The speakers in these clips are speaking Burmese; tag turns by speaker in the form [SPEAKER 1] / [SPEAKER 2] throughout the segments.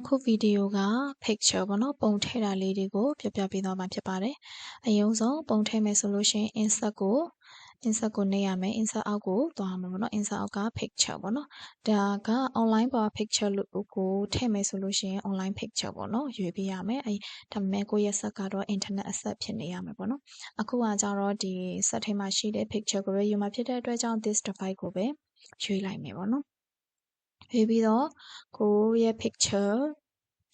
[SPEAKER 1] ခုဗီဒီယိုက picture ပေါ့နော်ပုံထည့်တာလေးတွေကိုပြပြပေးသွားမှာဖြစ်ပါတယ်အရင်ဆုံးပုံထည့်မယ်ဆိုလို့ရှိရင် insert ကိုနှိပ်ရမယ် insert အောက်ကိုသွားရမယ်ပေါ့နော် insert အောက်က picture ပေါ့နော်ဒါက online ပေါ် picture ကိုထည့်မယ်ဆိုလို့ရှိရင် online picture ပေါ့နော်ရွေးပေးရမယ်ဒါပေမဲ့ကိုယ့်ရဲ့ set ကတော့ internet access ဖြစ်နေရမယ်ပေါ့နော်အခုကကြတော့ဒီ set ထဲမှာရှိတဲ့ picture ကိုပဲယူမှာဖြစ်တဲ့အတွက်ကြောင့် this device ကိုပဲရွေးလိုက်မယ်ပေါ့နော်ရွေးပြီးတော့ကိုယ့်ရဲ့ picture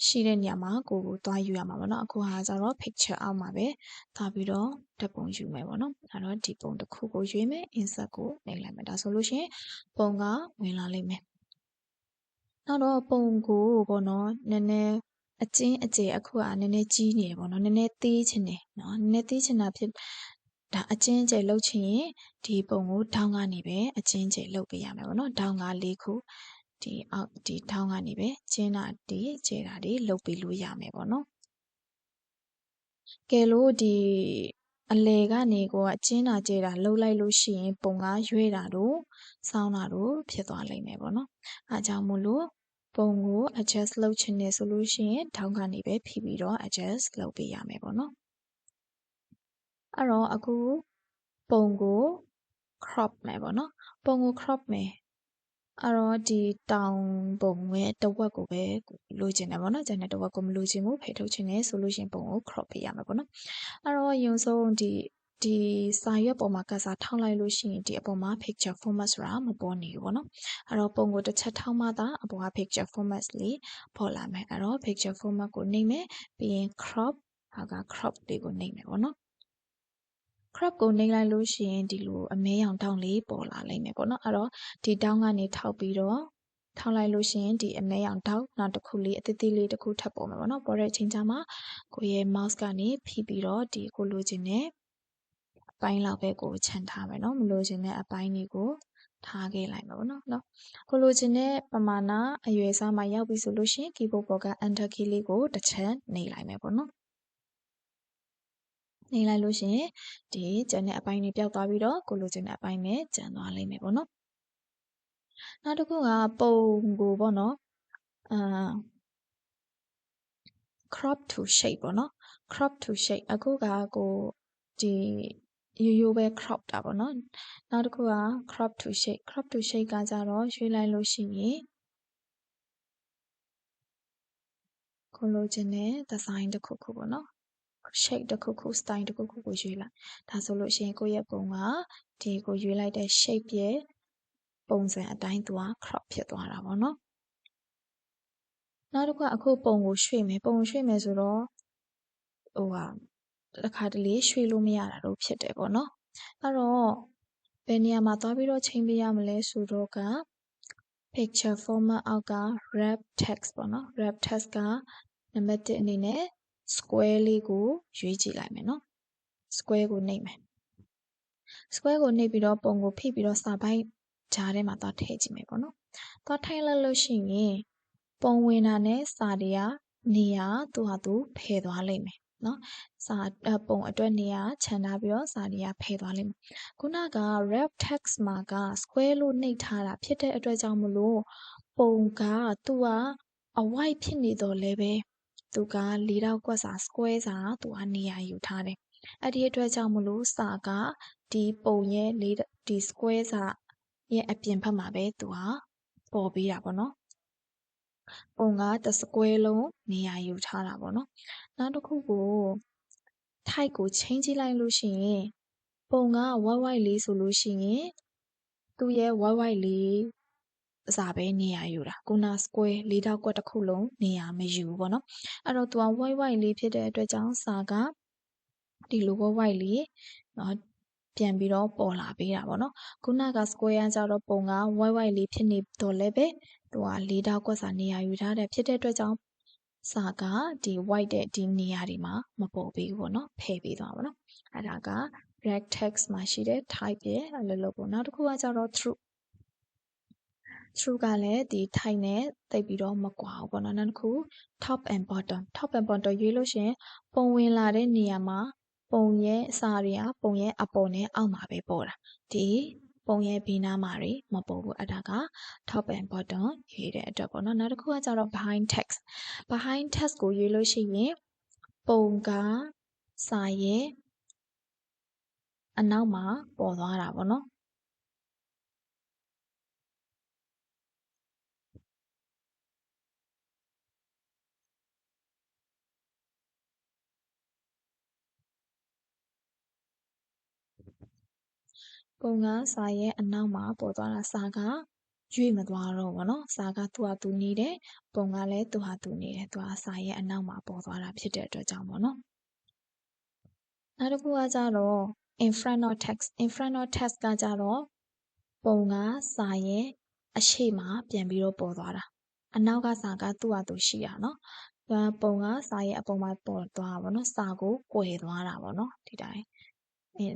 [SPEAKER 1] ရှိတဲ့နေရာမှာကိုသွားယူရမှာပေါ့နော်အခုဟာကျတော့ picture အောက်မှာပဲထားပြီးတော့ဓာတ်ပုံယူမယ်ပေါ့နော်အဲ့တော့ဒီပုံတစ်ခုကိုရွေးမယ် insert ကိုနှိပ်လိုက်မယ်ဒါဆိုလို့ရှိရင်ပုံကဝင်လာလိမ့်မယ်နောက်တော့ပုံကိုပေါ့နော်နည်းနည်းအကျဉ်းအကျယ်အခုကနည်းနည်းကြီးနေတယ်ပေါ့နော်နည်းနည်းသေးချင်တယ်နော်နည်းနည်းသေးချင်တာဖြစ်ဒါအကျဉ်းအကျယ်လုပ်ချင်ရင်ဒီပုံကိုထောင်းကနေပဲအကျဉ်းအကျယ်လုပ်ပေးရမယ်ပေါ့နော်ထောင်းက၄ခုဒီထောင်းကနေပဲကျင်းတာဒီကျဲတာတွေလုပ်ပေးလို့ရမယ်ပေါ့နော်ကဲလို့ဒီအလေကနေကိုကကျင်းတာကျဲတာလှုပ်လိုက်လို့ရှိရင်ပုံကရွေ့တာတို့စောင်းတာတို့ဖြစ်သွားလိမ့်မယ်ပေါ့နော်အဲကြောင့်မို့လို့ပုံကို adjust လုပ်ချင်တယ်ဆိုလို့ရှိရင်ထောင်းကနေပဲဖိပြီးတော့ adjust လုပ်ပေးရမယ်ပေါ့နော်အဲ့တော့အခုပုံကို crop မယ်ပေါ့နော်ပုံကို crop မယ်အဲ့တော့ဒီတောင်ပုံရဲ့တဝက်ကိုပဲလိုချင်တယ်ပေါ့နော်ကျန်တဲ့တဝက်ကိုမလိုချင်ဘူးဖယ်ထုတ်ချင်တယ်ဆိုလို့ရှိရင်ပုံကို crop ပေးရမှာပေါ့နော်အဲ့တော့ရုံဆုံးဒီစာရွက်ပေါ်မှာကစားထောင်းလိုက်လို့ရှိရင်ဒီအပေါ်မှာ picture format ဆိုတာမပေါ်နေဘူးပေါ့နော်အဲ့တော့ပုံကိုတစ်ချက်ထောင်းမှသာအပေါ်က picture format လေးပေါ်လာမယ်အဲ့တော့ picture format ကိုနှိပ်မယ်ပြီးရင် crop ဟာက crop လေးကိုနှိပ်မယ်ပေါ့နော်crop ကိုနှိပ်လိုက်လို့ရှိရင်ဒီလိုအမဲရောင်တောင်းလေးပေါ်လာလိမ့်မယ်ပေါ့နော်အဲ့တော့ဒီတောင်းကနေထောက်ပြီးတော့ထောက်လိုက်လို့ရှိရင်ဒီအမဲရောင်တောင်းနောက်တစ်ခုလေးအသေးသေးလေးတစ်ခုထပ်ပေါ်မှာပေါ့နော်ပေါ်တဲ့အချိန်ကျမှကိုရဲ့ mouse ကနေဖိပြီးတော့ဒီကိုလိုချင်တဲ့အပိုင်းလောက်ပဲကိုခြံထားမယ်နော်မလိုချင်တဲ့အပိုင်းတွေကိုထားခဲ့လိုက်မှာပေါ့နော်ကိုလိုချင်တဲ့ပမာဏအရွယ်အစားမှာရောက်ပြီဆိုလို့ရှိရင် keyboard ပေါ်က enter key လေးကိုတစ်ချက်နှိပ်လိုက်မယ်ပေါ့နော်နှိပ်လိုက်လို့ရှိရင်ဒီကျန်တဲ့အပိုင်းတွေပျောက်သွားပြီးတော့ကိုလိုချင်တဲ့အပိုင်းပဲကျန်သွားလိမ့်မယ်ပေါ့နော်နောက်တစ်ခုကပုံကိုပေါ့နော်crop to shape ပေါ့နော် crop to shape အခုကကိုဒီရိုးပဲ crop တာပေါ့နော်နောက်တစ်ခုက crop to shape ကကြတော့ရွှေ့လိုက်လို့ရှိရင်ကိုလိုချင်တဲ့ design တစ်ခုခုပေါ့နော် shape တစ်ခုခု style တစ်ခုခုကိုရွေးလိုက်ဒါဆိုလို့ရှိရင်ကိုယ့်ရဲ့ပုံကဒီကိုရွေးလိုက်တဲ့ shape ရဲ့ပုံစံအတိုင်းသူက crop ဖြစ်သွားတာပေါ့နော်နောက်တစ်ခုကအခုပုံကိုရွှေ့မယ်ဆိုတော့ဟိုဟာတစ်ခါတလေရွှေ့လို့မရတာတို့ဖြစ်တယ်ပေါ့နော်အဲ့တော့ဘယ်နေရာမှာသွားပြီးတော့ချိန်ပေးရမလဲဆိုတော့က picture format အောက်က wrap text ပေါ့နော် wrap text ကနံပါတ်1အနေနဲ့ square လေးကိုရွေးကြည့်လိုက်မယ်နော် square ကိုနှိပ်မယ် square ကိုနှိပ်ပြီးတော့ပုံကိုဖိပြီးတော့စာပိုက်ကြားထဲမှာသွားထည့်ကြည့်မယ်ပေါ့နော်သွားထိုင်လိုက်လို့ရှိရင်ပုံဝင်တာနဲ့စာတွေကနေရာသူ့ဟာသူဖယ်သွားလိမ့်မယ်နော်စာပုံအတွက်နေရာခြံထားပြီးတော့စာတွေကဖယ်သွားလိမ့်မယ်ခုနက wrap text မှာက square လို့နှိပ်ထားတာဖြစ်တဲ့အတွက်ကြောင့်မလို့ပုံကသူကအဝိုက်ဖြစ်နေတော့လဲပဲသူက၄တောက်ကွက်စာ square စာသူကနေရာယူထားတယ်အဲ့ဒီအတွက်ကြောင့်မလို့စာကဒီပုံရဲ့ဒီ square စာရဲ့အပြင်ဘက်မှာပဲသူကပေါ်ပေးတာပေါ့နော်ပုံကတစ် square လုံးနေရာယူထားတာပေါ့နော်နောက်တစ်ခုကို type ကိုချိန်ကြည့်လိုက်လို့ရှိရင်ပုံက white လေးဆိုလို့ရှိရင်သူ့ရဲ့ white လေးစာပဲနေရာယူတာခုန square ၄တောက်ကွက်တစ်ခုလုံးနေရာမယူဘူးပေါ့နော်အဲ့တော့သူက white လေးဖြစ်တဲ့အတွက်ကြောင့်စာကဒီလို white လေးနော်ပြန်ပြီးတော့ပေါ်လာပေးတာပေါ့နော်ခုနက square ကကြတော့ပုံက white လေးဖြစ်နေတော့လည်းပဲသူက၄တောက်ကွက်စာနေရာယူထားတယ်ဖြစ်တဲ့အတွက်ကြောင့်စာကဒီ white တဲ့ဒီနေရာတွေမှာမပေါ်ပေးဘူးပေါ့နော်ဖယ်ပေးသွားပါတော့အဲ့ဒါက red text မှာရှိတဲ့ type ရဲ့အလုပ်လုပ်ပေါ့နောက်တစ်ခုကကြတော့ true ကလည်းဒီ type နဲ့တိတ်ပြီးတော့မကွာဘူးပေါ့နော်နောက်တစ်ခု top and bottom ရွေးလို့ရှိရင်ပုံဝင်လာတဲ့နေရာမှာပုံရဲ့အစာတွေကပုံရဲ့အပေါ်နဲ့အောက်မှာပဲပေါ်တာဒီ ပုံရဲ့ဘေးနားမှာတွေမပေါ်ဘူးအဲ့ဒါက top and bottom ရွေးတဲ့အတွက်ပေါ့နော်နောက်တစ်ခုကကျတော့ behind text ကိုရွေးလို့ရှိရင်ပုံကစာရဲ့အနောက်မှာပေါ်သွားတာပေါ့နော်ပုံကစာရဲ့အနောက်မှာပေါ်သွားတာစာကရွေ့မသွားတော့ဘောနော်စာကသူ့ဟာသူနေတယ်ပုံကလည်းသူ့ဟာသူနေတယ်သူကစာရဲ့အနောက်မှာပေါ်သွားတာဖြစ်တဲ့အတွက်ကြောင့်ပေါ့နော်နောက်တစ်ခုကကြတော့ in front of text ကကြတော့ပုံကစာရဲ့အရှိမပြန်ပြီးတော့ပေါ်သွားတာအနောက်ကစာကသူ့ဟာသူရှိတာเนาะပုံကစာရဲ့အပေါ်မှာပေါ်သွားတာပေါ့နော်စာကိုကွယ်သွားတာပေါ့နော်ဒီတိုင်း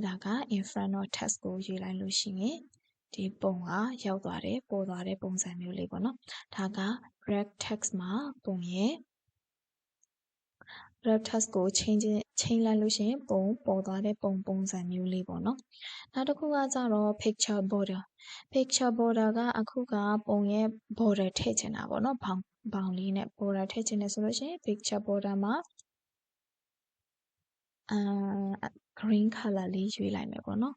[SPEAKER 1] ဒါက in front of text ကိုရွေးလိုက်လို့ရှိရင်ဒီပုံကရောက်သွားတယ်ပေါ်သွားတဲ့ပုံစံမျိုးလေးပေါ့နော်ဒါက red text မှာပုံရဲ့ red text ကိုချိန်လိုက်လို့ရှိရင်ပုံပေါ်သွားတဲ့ပုံစံမျိုးလေးပေါ့နော်နောက်တစ်ခုကကြတော့ picture border ကအခုကပုံရဲ့ border ထည့်ချင်တာပေါ့နော်ဘောင်လေးနဲ့ border ထည့်ချင်တယ်ဆိုလို့ရှိရင် picture border မှာgreen color လေးရွေးလိုက်မယ်ပေါ့နော်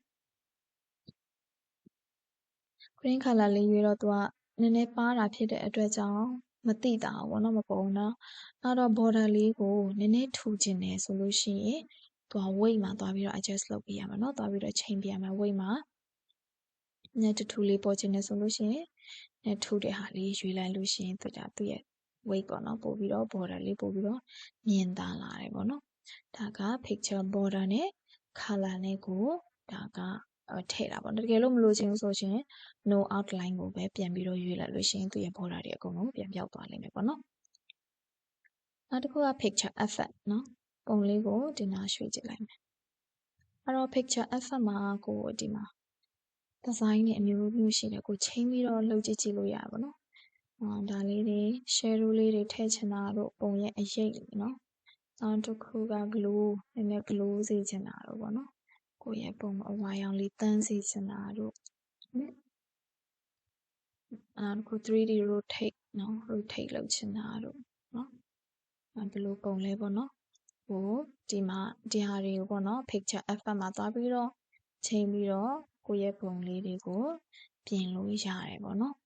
[SPEAKER 1] green color လေးရွေးတော့သူကနည်းနည်းပါးတာဖြစ်တဲ့အတွက်ကြောင့်မသိတာဘောနော်မပုံတော့နောက်တော့ border လေးကိုနည်းနည်းထူချင်တယ်ဆိုလို့ရှိရင်သူက weight မှာသွားပြီးတော့ adjust လုပ်ပေးရမှာเนาะသွားပြီးတော့ချိန်ပြရမှာ weight မှာညတူလေးပေါ်ချင်တယ်ဆိုလို့ရှိရင်နဲ့ထူတဲ့ဟာလေးရွေးလိုက်လို့ရှိရင်သူရဲ့ weight ပေါ့နော်ပို့ပြီးတော့ border လေးပို့ပြီးတော့မြင်သာလာတယ်ပေါ့နော်ဒါက picture border နဲ့ color နဲ့ကိုဒါကထည့်တာပေါ့တကယ်လို့မလို့ချင်ဘူးဆိုရှင် no outline ကိုပဲပြန်ပြီးတော့ရွေးလိုက်လို့ရှိရင်သူရဲ့ border တွေအကုန်လုံးပြန်ပြောက်သွားလိမ့်မယ်ပေါ့နော်နောက်တစ်ခုက picture effect เนาะပုံလေးကိုဒီနာရွှေ့ကြည့်လိုက်မယ်အဲ့တော့ picture effect မှာကိုဒီမှာ design တွေအမျိုးမျိုးရှိတယ်ကိုချိန်ပြီးတော့လှုပ်ကြည့်လို့ရပါဘောနော်ဒါလေးတွေ shadow လေးတွေထည့်ချင်တာတို့ပုံရဲ့အရိပ်เนาะနောက်တစ်ခုက glow နည်းနည်း glow စေချင်တာတို့ပေါ့နော်ကိုရဲ့ပုံအဝါရောင်လေးတန်းစေချင်တာတို့နောက်တစ်ခု 3D rotate เนาะ rotate လုပ်ချင်တာတို့เนาะဘယ်လိုပုံလဲပေါ့နော်ဟိုဒီမှာဒီဟာတွေကိုပေါ့နော် picture effect မှာသွားပြီးတော့ချိန်ပြီးတော့ကိုရဲ့ပုံလေးတွေကိုပြင်လို့ရတယ်ပေါ့နော်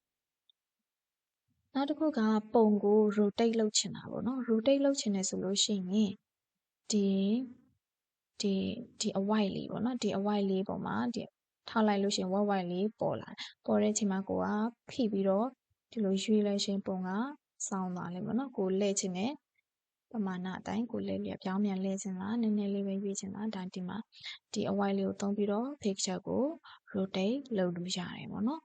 [SPEAKER 1] နောက်တစ်ခုကပုံကို rotate လုပ်ချင်တာပေါ့နော် rotate လုပ်ချင်တယ်ဆိုလို့ရှိရင်ဒီအဝိုက်လေးပေါ့နော်ဒီအဝိုက်လေးပေါ်မှာဒီထားလိုက်လို့ရှိရင်ဝက်လေးပေါ်လာပေါ်တဲ့အချိန်မှာကိုကဖိပြီးတော့ဒီလိုရွေးလိုက်ရှင်ပုံကစောင်းသွားလိမ့်မယ်နော်ကိုလှည့်ချင်တယ်ပမာဏအတိုင်းကိုလှည့်ပြောင်းပြန်လှည့်ချင်တာနည်းနည်းလေးပဲရွေးချင်တာဒါဒီမှာဒီအဝိုက်လေးကိုသုံးပြီးတော့ picture ကို rotate လုပ်လို့ရတယ်ပေါ့နော်